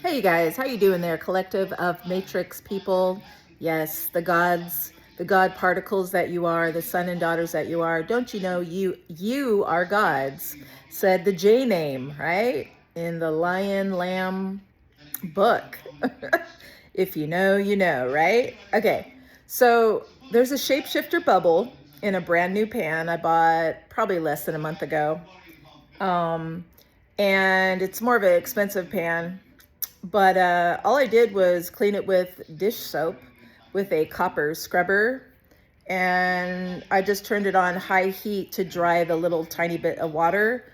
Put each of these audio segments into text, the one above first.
Hey you guys, how you doing there? Collective of matrix people. Yes, the gods, the god particles that you are, the son and daughters that you are. Don't you know you are gods? Said the J name, right? In the Lion Lamb book. If you know, you know, right? Okay. So, there's a shapeshifter bubble in a brand new pan I bought probably less than a month ago. Um and it's more of an expensive pan, but all I did was clean it with dish soap with a copper scrubber. And I just turned it on high heat to dry the little tiny bit of water.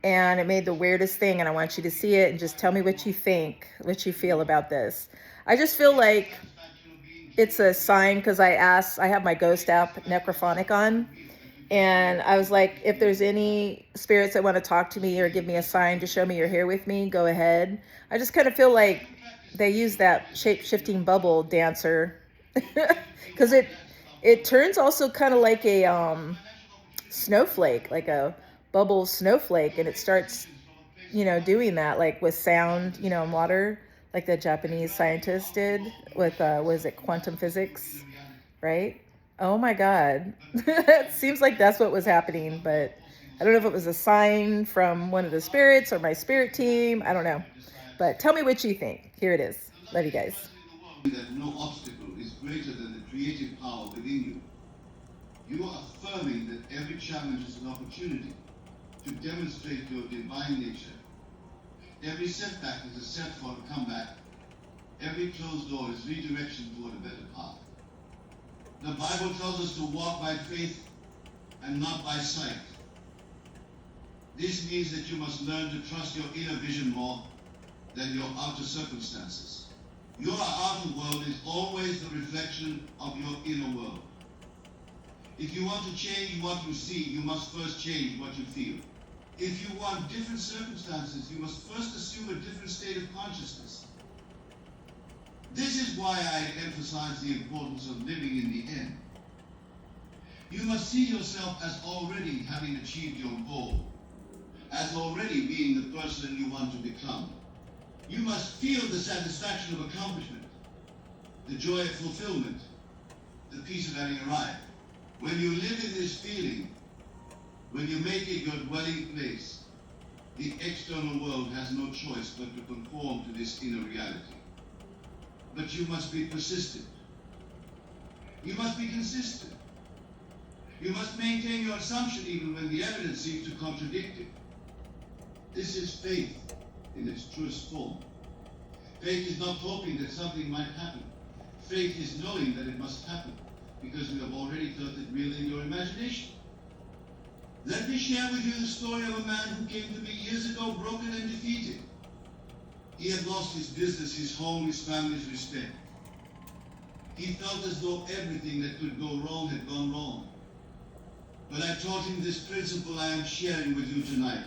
And it made the weirdest thing. And I want you to see it and just tell me what you think, what you feel about this. I just feel like it's a sign because I have my ghost app Necrophonic on. And I was like, if there's any spirits that want to talk to me or give me a sign to show me you're here with me, go ahead. I just kind of feel like they use that shape-shifting bubble dancer because it turns also kind of like a snowflake, like a bubble snowflake, and it starts, doing that like with sound, and water, like the Japanese scientist did with was it quantum physics, right? Oh my God. It seems like that's what was happening, but I don't know if it was a sign from one of the spirits or my spirit team. I don't know. But tell me what you think. Here it is. Love you guys. That no obstacle is greater than the creative power within you. You are affirming that every challenge is an opportunity to demonstrate your divine nature. Every setback is a set for a comeback. Every closed door is redirection toward a better path. The Bible tells us to walk by faith and not by sight. This means that you must learn to trust your inner vision more than your outer circumstances. Your outer world is always the reflection of your inner world. If you want to change what you see, you must first change what you feel. If you want different circumstances, you must first assume a different state of consciousness. This is why I emphasize the importance of living in the end. You must see yourself as already having achieved your goal, as already being the person you want to become. You must feel the satisfaction of accomplishment, the joy of fulfillment, the peace of having arrived. When you live in this feeling, when you make it your dwelling place, the external world has no choice but to conform to this inner reality. But you must be persistent. You must be consistent. You must maintain your assumption even when the evidence seems to contradict it. This is faith in its truest form. Faith is not hoping that something might happen. Faith is knowing that it must happen because you have already felt it real in your imagination. Let me share with you the story of a man who came to me years ago broken and defeated. He had lost his business, his home, his family's respect. He felt as though everything that could go wrong had gone wrong. But I taught him this principle I am sharing with you tonight.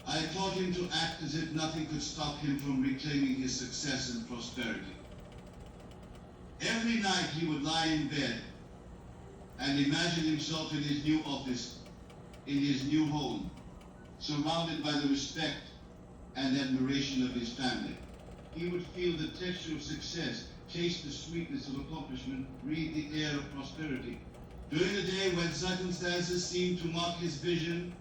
I taught him to act as if nothing could stop him from reclaiming his success and prosperity. Every night he would lie in bed and imagine himself in his new office, in his new home, surrounded by the respect and admiration of his family. He would feel the texture of success, taste the sweetness of accomplishment, breathe the air of prosperity. During the day when circumstances seemed to mock his vision,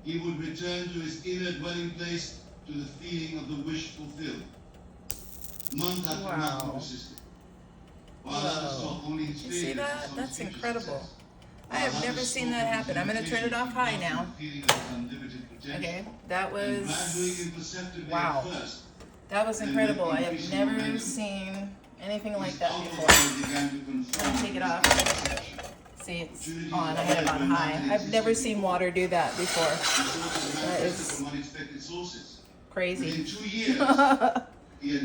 he would return to his inner dwelling place, to the feeling of the wish fulfilled. Month after month he persisted. While others saw only his failures. You see that? That's incredible. I have never seen that happen. I'm going to turn it off high now. Okay, that was, wow. That was incredible. I have never seen anything like that before. I'm going to take it off. See, it's on. I had it on high. I've never seen water do that before. That is crazy.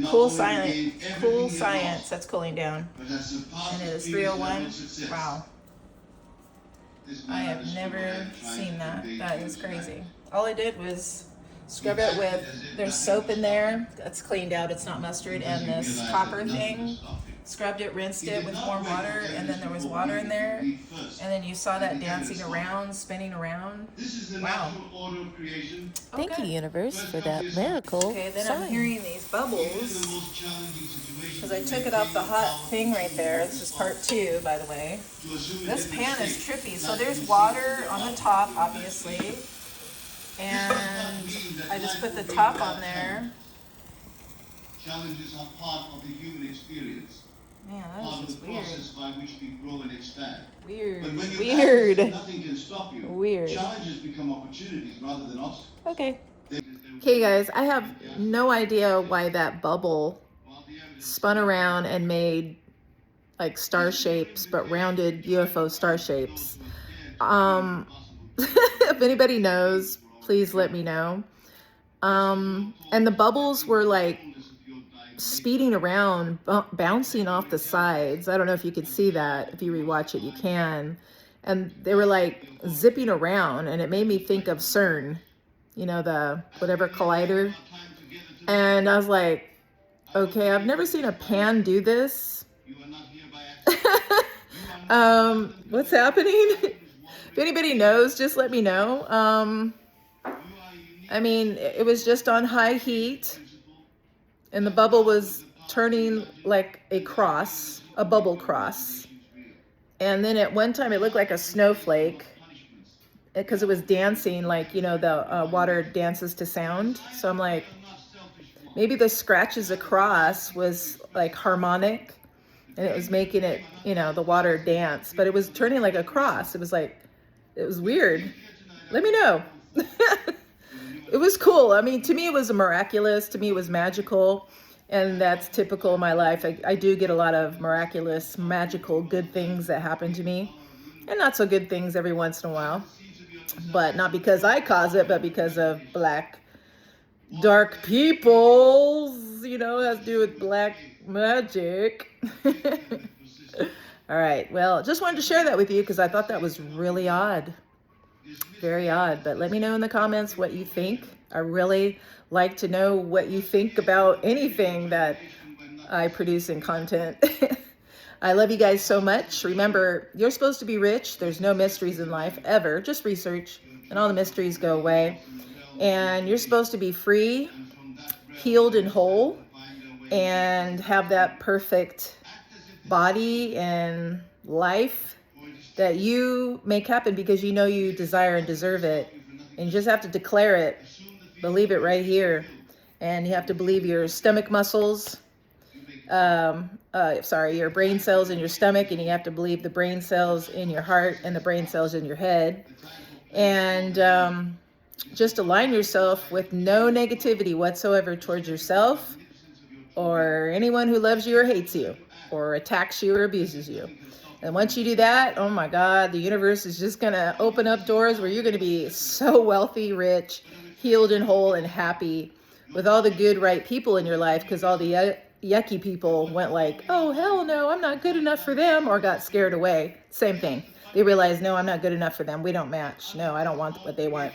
Cool science. Cool science. That's cooling down. And it is 301. Wow. I have never seen that. That is crazy. All I did was scrub it with, there's soap in there. That's cleaned out. It's not mustard. And this copper thing. scrubbed it, rinsed it with warm water, and then there was water in there, and then you saw that dancing around, spinning around. This is the Wow. natural order of creation. Thank you, universe, First for come that the miracle. assumption. Okay, then I'm hearing these Even in the bubbles most challenging situations, because I took it off the hot thing right there. This is part 2, by the way. to assume a This different pan is state, trippy. So that there's you see water the on the top. top, obviously, and I just put the top on there. Challenges are part of the human experience, Man, part that of was the just weird. process by which we grow and expand. Weird. But when you Weird. act, nothing can stop you. Weird. Challenges become opportunities rather than obstacles. Okay. Okay, guys, I have no idea why that bubble spun around and made like star shapes, but rounded UFO star shapes. If anybody knows, please let me know. And the bubbles were like speeding around, bouncing off the sides. I don't know if you could see that. If you rewatch it, you can. And they were like zipping around, and it made me think of CERN, you know, the whatever collider. And I was like, okay, I've never seen a pan do this. What's happening? If anybody knows, just let me know. I mean, it was just on high heat, and the bubble was turning like a cross, a bubble cross. And then at one time it looked like a snowflake because it was dancing, like, you know, the water dances to sound. So I'm like, maybe the scratches across was like harmonic, and it was making it, you know, the water dance, but it was turning like a cross. It was like, it was weird. Let me know. It was cool. I mean, to me, it was miraculous. To me, it was magical. And that's typical of my life. I do get a lot of miraculous, magical, good things that happen to me. And not so good things every once in a while. But not because I cause it, but because of black, dark people. You know, it has to do with black magic. All right. Well, just wanted to share that with you because I thought that was really odd. Very odd. But let me know in the comments what you think. I really like to know what you think about anything that I produce in content. I love you guys so much. Remember, you're supposed to be rich. There's no mysteries in life ever. Just research and all the mysteries go away. And you're supposed to be free, healed and whole, and have that perfect body and life that you make happen because you know you desire and deserve it. And you just have to declare it. Believe it right here. And you have to believe your stomach muscles, your brain cells in your stomach, and you have to believe the brain cells in your heart and the brain cells in your head. And just align yourself with no negativity whatsoever towards yourself or anyone who loves you or hates you or attacks you or abuses you. And once you do that, oh my God, the universe is just going to open up doors where you're going to be so wealthy, rich, healed and whole and happy with all the good, right people in your life, because all the yucky people went like, oh, hell no, I'm not good enough for them, or got scared away. Same thing. They realized, no, I'm not good enough for them. We don't match. No, I don't want what they want.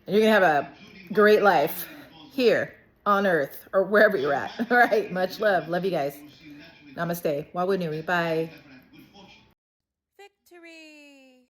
And you're going to have a great life here on earth or wherever you're at. All right. Much love. Love you guys. Namaste. Wawanui. Bye.